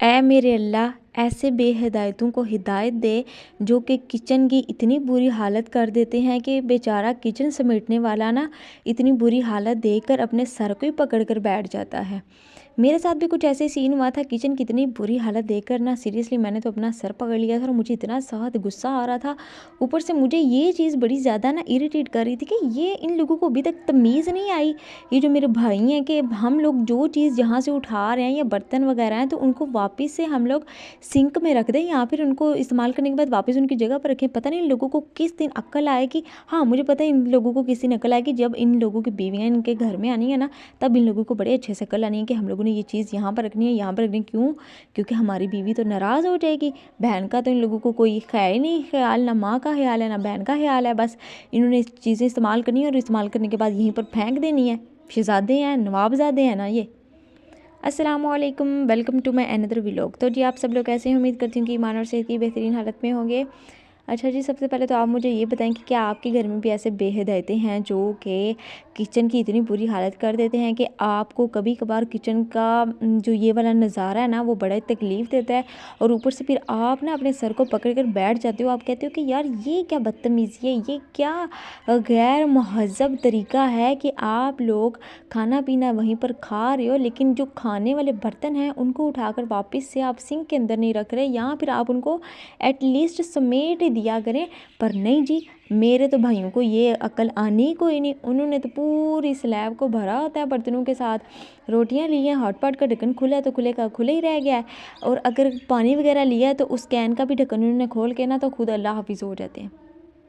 ऐ मेरे अल्लाह, ऐसे बेहिदायतों को हिदायत दे जो कि किचन की इतनी बुरी हालत कर देते हैं कि बेचारा किचन समेटने वाला ना इतनी बुरी हालत देखकर अपने सर को ही पकड़ कर बैठ जाता है। मेरे साथ भी कुछ ऐसे सीन हुआ था। किचन की इतनी बुरी हालत देखकर ना सीरियसली मैंने तो अपना सर पकड़ लिया था और मुझे इतना सख्त गुस्सा आ रहा था। ऊपर से मुझे ये चीज़ बड़ी ज़्यादा ना इरिटेट कर रही थी कि ये इन लोगों को अभी तक तमीज़ नहीं आई। ये जो मेरे भाई हैं कि हम लोग जो चीज़ जहाँ से उठा रहे हैं या बर्तन वगैरह हैं तो उनको वापस से हम लोग सिंक में रख दें या फिर उनको इस्तेमाल करने के बाद वापस उनकी जगह पर रखें। पता नहीं इन लोगों को किस दिन अक्ल आए कि हाँ, मुझे पता है इन लोगों को किस दिन अक्ल आए कि जब इन लोगों की बीवियाँ इनके घर में आनी है ना, तब इन लोगों को बड़े अच्छे से अक्ल आनी है कि हम लोगों ने ये चीज़ यहाँ पर रखनी है, यहाँ पर रखनी है। क्यों? क्योंकि हमारी बीवी तो नाराज़ हो जाएगी। बहन का तो इन लोगों को कोई ख़ैर नहीं, ख्याल ना माँ का ख्याल है ना बहन का ख्याल है। बस इन्होंने चीज़ें इस्तेमाल करनी है और इस्तेमाल करने के बाद यहीं पर फेंक देनी है। शहज़ादे हैं, नवाबज़ादे हैं ना ये। अस्सलामुअलैकुम, welcome to my another vlog. तो जी आप सब लोग कैसे हैं? उम्मीद करती हूँ कि ईमान और सेहत की बेहतरीन हालत में होंगे। अच्छा जी, सबसे पहले तो आप मुझे ये बताएं कि क्या आपके घर में भी ऐसे बेहिदायतें हैं जो कि किचन की इतनी बुरी हालत कर देते हैं कि आपको कभी कभार किचन का जो ये वाला नज़ारा है ना वो बड़ा तकलीफ़ देता है और ऊपर से फिर आप ना अपने सर को पकड़ कर बैठ जाते हो। आप कहते हो कि यार ये क्या बदतमीज़ी है, ये क्या गैर महज़ब तरीका है कि आप लोग खाना पीना वहीं पर खा रहे हो लेकिन जो खाने वाले बर्तन हैं उनको उठाकर वापस से आप सिंक के अंदर नहीं रख रहे या फिर आप उनको एटलीस्ट समेट ही दिया करें। पर नहीं जी, मेरे तो भाइयों को ये अक्ल आनी ही कोई नहीं। उन्होंने तो पूरी स्लैब को भरा होता है बर्तनों के साथ। रोटियां ली हैं, हॉटपॉट का ढक्कन खुला है तो खुले का खुले ही रह गया है, और अगर पानी वगैरह लिया है तो उस कैन का भी ढक्कन उन्होंने खोल के ना तो खुद अल्लाह हाफिज़ हो जाते हैं।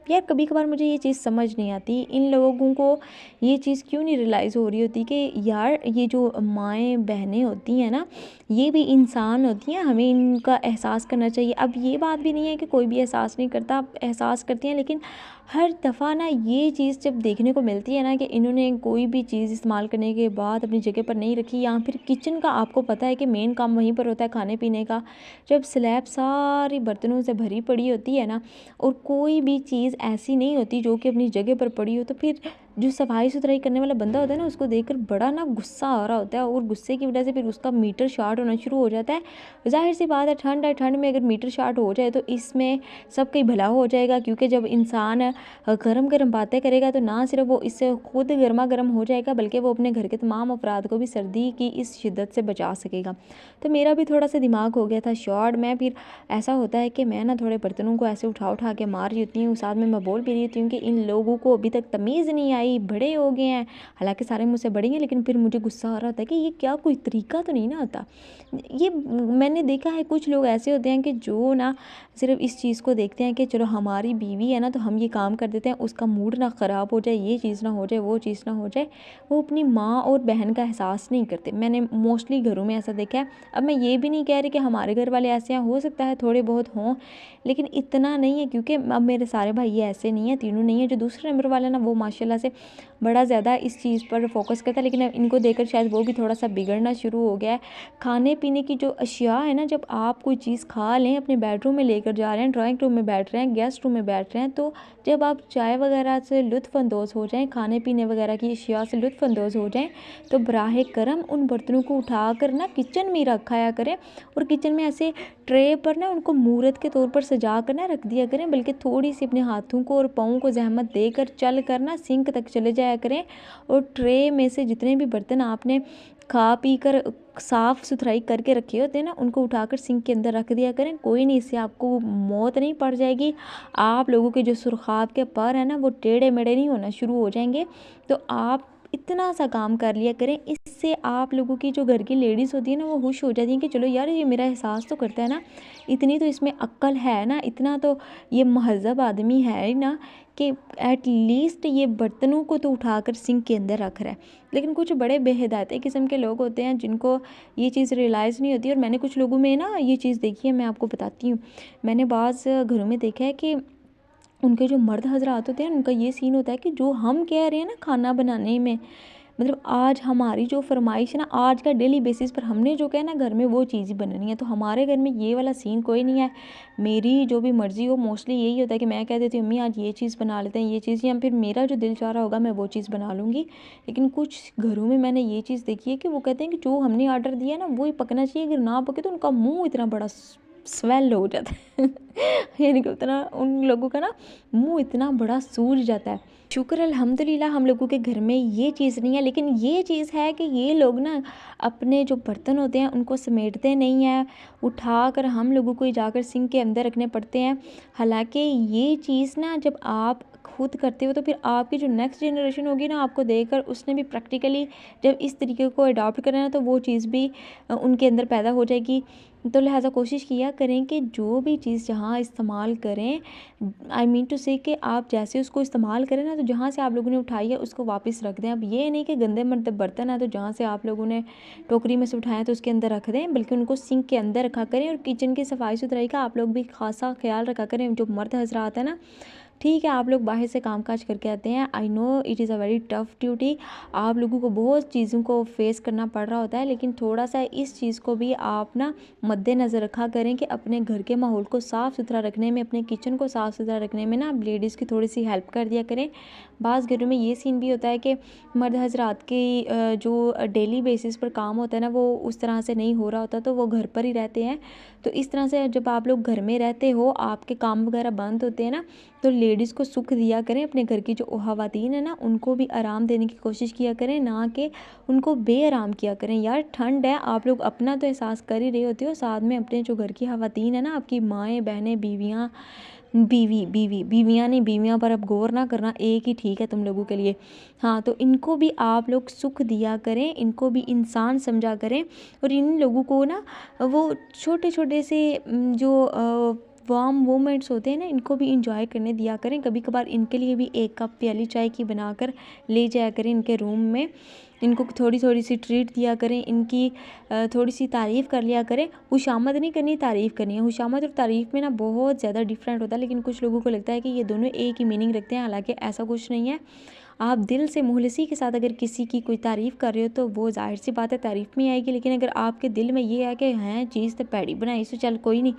यार कभी कभार मुझे ये चीज़ समझ नहीं आती, इन लोगों को ये चीज़ क्यों नहीं रियलाइज़ हो रही होती कि यार ये जो माएँ बहनें होती हैं ना, ये भी इंसान होती हैं, हमें इनका एहसास करना चाहिए। अब ये बात भी नहीं है कि कोई भी एहसास नहीं करता, एहसास करती हैं, लेकिन हर दफ़ा ना ये चीज़ जब देखने को मिलती है ना कि इन्होंने कोई भी चीज़ इस्तेमाल करने के बाद अपनी जगह पर नहीं रखी, या फिर किचन का आपको पता है कि मेन काम वहीं पर होता है खाने पीने का। जब स्लैब सारी बर्तनों से भरी पड़ी होती है ना और कोई भी चीज़ ऐसी नहीं होती जो कि अपनी जगह पर पड़ी हो, तो फिर जो सफाई सुथराई करने वाला बंदा होता है ना उसको देखकर बड़ा ना गुस्सा आ रहा होता है और गुस्से की वजह से फिर उसका मीटर शार्ट होना शुरू हो जाता है। जाहिर सी बात है, ठंड है, ठंड में अगर मीटर शार्ट हो जाए तो इसमें सबका ही भला हो जाएगा, क्योंकि जब इंसान गरम गरम बातें करेगा तो ना सिर्फ वो इससे खुद गर्मा गर्म हो जाएगा बल्कि वो अपने घर के तमाम अफराद को भी सर्दी की इस शिद्दत से बचा सकेगा। तो मेरा भी थोड़ा सा दिमाग हो गया था शॉर्ट। मैं फिर ऐसा होता है कि मैं ना थोड़े बर्तनों को ऐसे उठा उठा के मार रही होती हूँ, साथ में मैं बोल भी रही होती हूँ कि इन लोगों को अभी तक तमीज़ नहीं आई, बड़े हो गए हैं। हालांकि सारे मुझसे बड़े हैं, लेकिन फिर मुझे गुस्सा आ रहा होता है कि ये क्या कोई तरीका तो नहीं ना होता। ये मैंने देखा है कुछ लोग ऐसे होते हैं कि जो ना सिर्फ इस चीज़ को देखते हैं कि चलो हमारी बीवी है ना तो हम ये काम कर देते हैं, उसका मूड ना ख़राब हो जाए, ये चीज़ ना हो जाए, वो चीज़ ना हो जाए। वो अपनी माँ और बहन का एहसास नहीं करते। मैंने मोस्टली घरों में ऐसा देखा है। अब मैं ये भी नहीं कह रही कि हमारे घर वाले ऐसे हैं, हो सकता है थोड़े बहुत हों, लेकिन इतना नहीं है, क्योंकि अब मेरे सारे भाई ऐसे नहीं हैं, तीनों नहीं है। जो दूसरे नंबर वाला ना वो माशाल्लाह से बड़ा ज़्यादा इस चीज़ पर फोकस करता है, लेकिन अब इनको देखकर शायद वो भी थोड़ा सा बिगड़ना शुरू हो गया है। खाने पीने की जो अशिया है ना, जब आप कोई चीज़ खा लें, अपने बेडरूम में लेकर जा रहे हैं, ड्राइंग रूम में बैठ रहे हैं, गेस्ट रूम में बैठ रहे हैं, तो जब आप चाय वगैरह से लुत्फ़अंदोज़ हो जाएँ, खाने पीने वगैरह की अशिया से लुत्फ़अंदोज़ हो जाएँ, तो बराह करम उन बर्तनों को उठा कर ना किचन में रखाया करें, और किचन में ऐसे ट्रे पर ना उनको मूर्त के तौर पर सजा कर ना रख दिया करें, बल्कि थोड़ी सी अपने हाथों को और पाँव को जहमत देकर चल कर ना सिंक तक चले जाया करें, और ट्रे में से जितने भी बर्तन आपने खा पी कर साफ़ सुथराई करके रखे होते हैं ना उनको उठाकर सिंक के अंदर रख दिया करें। कोई नहीं, इससे आपको मौत नहीं पड़ जाएगी। आप लोगों के जो सुर्खाब के पर है ना वो टेढ़े मेढ़े नहीं होना शुरू हो जाएंगे। तो आप इतना सा काम कर लिया करें, इससे आप लोगों की जो घर की लेडीज़ होती है ना वो खुश हो जाती हैं कि चलो यार ये मेरा एहसास तो करता है ना, इतनी तो इसमें अक्ल है ना, इतना तो ये महज़ब आदमी है ही ना कि एट लीस्ट ये बर्तनों को तो उठाकर सिंक के अंदर रख रहा है। लेकिन कुछ बड़े बेहिदायते किस्म के लोग होते हैं जिनको ये चीज़ रियलाइज़ नहीं होती। और मैंने कुछ लोगों में ना ये चीज़ देखी है, मैं आपको बताती हूँ। मैंने बाज़ घरों में देखा है कि उनके जो मर्द हज़रात होते हैं उनका ये सीन होता है कि जो हम कह रहे हैं ना खाना बनाने में, मतलब आज हमारी जो फरमाइश है ना, आज का डेली बेसिस पर हमने जो कहा ना घर में वो चीज़ ही बननी है। तो हमारे घर में ये वाला सीन कोई नहीं है, मेरी जो भी मर्ज़ी हो, मोस्टली यही होता है कि मैं कह देती हूँ अम्मी आज ये चीज़ बना लेते हैं, ये चीज़, या फिर मेरा जो दिल चाह रहा होगा मैं वो चीज़ बना लूँगी। लेकिन कुछ घरों में मैंने ये चीज़ देखी है कि वो कहते हैं कि जो हमने ऑर्डर दिया ना वही पकना चाहिए, अगर ना पके तो उनका मुँह इतना बड़ा स्वेल हो जाता है यानी कि उतना उन लोगों का ना मुँह इतना बड़ा सूज जाता है। शुक्र अल्हम्दुलिल्लाह हम लोगों के घर में ये चीज़ नहीं है, लेकिन ये चीज़ है कि ये लोग ना अपने जो बर्तन होते हैं उनको समेटते नहीं हैं, उठाकर हम लोगों को ही जाकर सिंक के अंदर रखने पड़ते हैं। हालांकि ये चीज़ ना जब आप खुद करते हो तो फिर आपकी जो नेक्स्ट जनरेशन होगी ना आपको देखकर उसने भी प्रैक्टिकली जब इस तरीके को अडॉप्ट करना तो वो चीज़ भी उनके अंदर पैदा हो जाएगी। तो लिहाजा कोशिश किया करें कि जो भी चीज़ जहाँ इस्तेमाल करें, आई मीन टू से कि आप जैसे उसको इस्तेमाल करें ना तो जहाँ से आप लोगों ने उठाई है उसको वापस रख दें। अब ये नहीं कि गंदे मंदे बर्तन है तो जहाँ से आप लोगों ने टोकरी में से उठाया तो उसके अंदर रख दें, बल्कि उनको सिंक के अंदर रखा करें। और किचन की सफाई सुथराई का आप लोग भी खासा ख्याल रखा करें। जो मर्द हजरात है ना, ठीक है आप लोग बाहर से काम काज करके आते हैं, I know it is a very tough duty, आप लोगों को बहुत चीज़ों को फेस करना पड़ रहा होता है, लेकिन थोड़ा सा इस चीज़ को भी आप ना मद्देनज़र रखा करें कि अपने घर के माहौल को साफ़ सुथरा रखने में, अपने किचन को साफ़ सुथरा रखने में ना आप लेडीज़ की थोड़ी सी हेल्प कर दिया करें। बाज़ घरों में ये सीन भी होता है कि मर्द हजरात की जो डेली बेसिस पर काम होता है ना वो उस तरह से नहीं हो रहा होता, तो वो घर पर ही रहते हैं। तो इस तरह से जब आप लोग घर में रहते हो, आपके काम वगैरह बंद होते हैं ना, तो लेडीज़ को सुख दिया करें। अपने घर की जो ख़वातीन है ना उनको भी आराम देने की कोशिश किया करें, ना कि उनको बेआराम किया करें। यार ठंड है, आप लोग अपना तो एहसास कर ही रहे होते हो, साथ में अपने जो घर की ख़वातीन है ना, आपकी माएँ बहनें बीवियाँ, बीवियाँ नहीं, बीवियाँ पर अब गौर ना करना, एक ही ठीक है तुम लोगों के लिए। हाँ, तो इनको भी आप लोग सुख दिया करें, इनको भी इंसान समझा करें। और इन लोगों को ना वो छोटे छोटे से जो वार्म मोमेंट्स होते हैं ना इनको भी इंजॉय करने दिया करें। कभी कभार इनके लिए भी एक कप प्याली चाय की बनाकर ले जाया करें इनके रूम में, इनको थोड़ी थोड़ी सी ट्रीट दिया करें, इनकी थोड़ी सी तारीफ़ कर लिया करें। खुशामद नहीं करनी, तारीफ़ करनी है। खुशामद और तारीफ़ में ना बहुत ज़्यादा डिफरेंट होता है, लेकिन कुछ लोगों को लगता है कि ये दोनों एक ही मीनिंग रखते हैं, हालांकि ऐसा कुछ नहीं है। आप दिल से मुखलिसी के साथ अगर किसी की कोई तारीफ़ कर रहे हो तो वो जाहिर सी बात है तारीफ़ में आएगी, लेकिन अगर आपके दिल में ये है कि हैं चीज़ तो पैड़ी बनाई सो चल कोई नहीं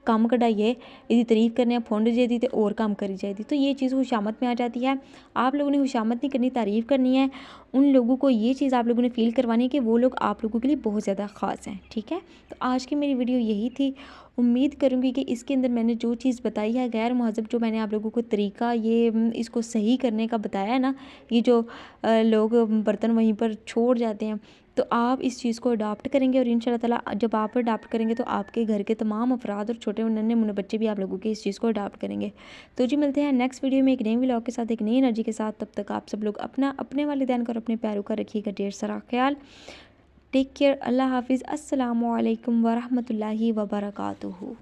कम कढ़ाइए, इसकी तारीफ़ करने फुंड जेदी तो और काम करी जाएगी, तो ये चीज़ खुशामद में आ जाती है। आप लोगों ने खुशामद नहीं करनी, तारीफ़ करनी है। उन लोगों को ये चीज़ आप लोगों ने फ़ील करवानी है कि वो लोग आप लोगों के लिए बहुत ज़्यादा ख़ास हैं। ठीक है, तो आज की मेरी वीडियो यही थी। उम्मीद करूँगी कि इसके अंदर मैंने जो चीज़ बताई है गैर महज़ब, जो मैंने आप लोगों को तरीका ये इसको सही करने का बताया है ना, ये जो लोग बर्तन वहीं पर छोड़ जाते हैं, तो आप इस चीज़ को अडॉप्ट करेंगे और इंशाल्लाह ताला जब आप अडॉप्ट करेंगे तो आपके घर के तमाम अफराद और छोटे नन्हे मुन्ने बच्चे भी आप लोगों के इस चीज़ को अडॉप्ट करेंगे। तो जी मिलते हैं नेक्स्ट वीडियो में एक नई व्लॉग के साथ, एक नई एनर्जी के साथ। तब तक आप सब लोग अपना अपने वालिदैन का और अपने प्यारों का रखिएगा ढेर सारा ख्याल। टेक केयर, अल्लाह हाफिज़, अस्सलामु अलैकुम वरहमतुल्लाहि वबरकातुहू।